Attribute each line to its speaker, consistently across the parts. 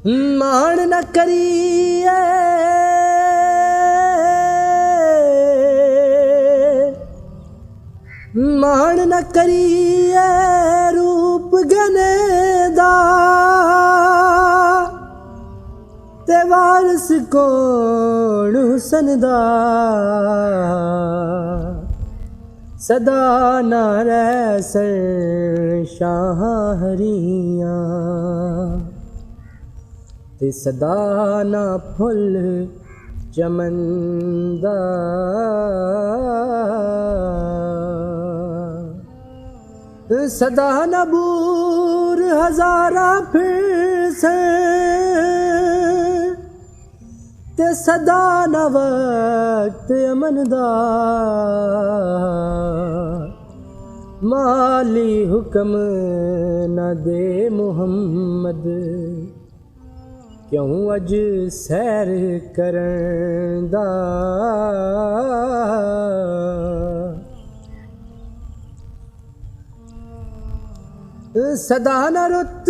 Speaker 1: मान न करिए मान न करिए रूप गने दा ते वारस कौन हुसन दा सदा ना रैसन शाह हरियां ते सदा ना फुल चमनदा सदा न बूर हजारा फिर से ते सदा न वक्त अमनदा माली हुक्म न दे मुहम्मद क्यों अज सैर करन दा सदा न रुत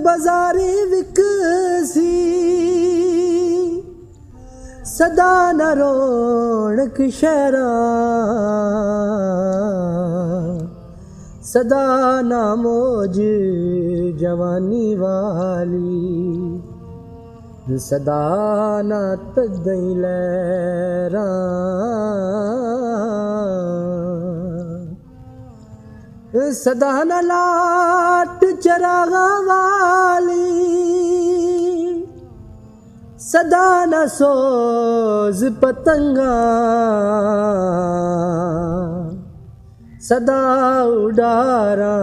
Speaker 1: बाजारी विकसी सदा न रौनक शहरा सदा न मौज जवानी वाली सदा न तदई लहरा सदा न लाट चरागा वाली सदा न सोज पतंगा सदा उडारा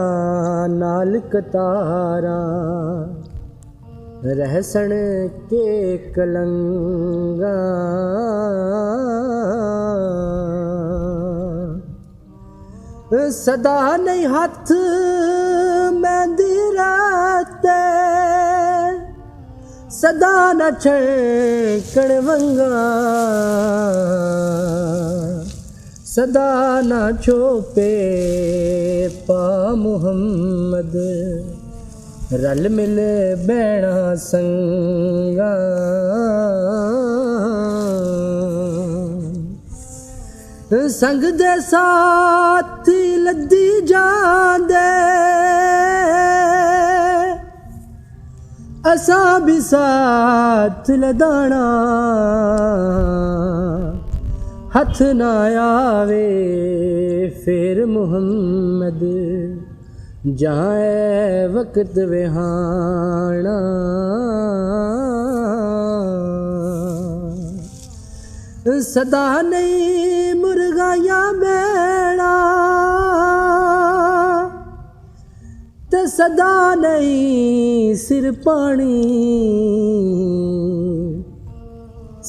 Speaker 1: नाल कतारा रहसन के कलंगा सदा नहीं हाथ मेहंदी राते सदा न छकण वंगा सदा न छोपे पा मुहम्मद रल मिल बैणा संगा संग दे साथी लद्दी जांदे असा भी साथ लदाना हथ ना आवे फिर मुहम्मद जाए वक्त विहाना सदा नहीं मुर्गाया बैणा ते सदा नहीं सिर पानी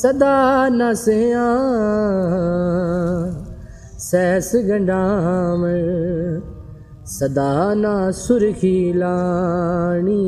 Speaker 1: सदा न सिया सैस गंडाम सदा ना सुर्खी लानी।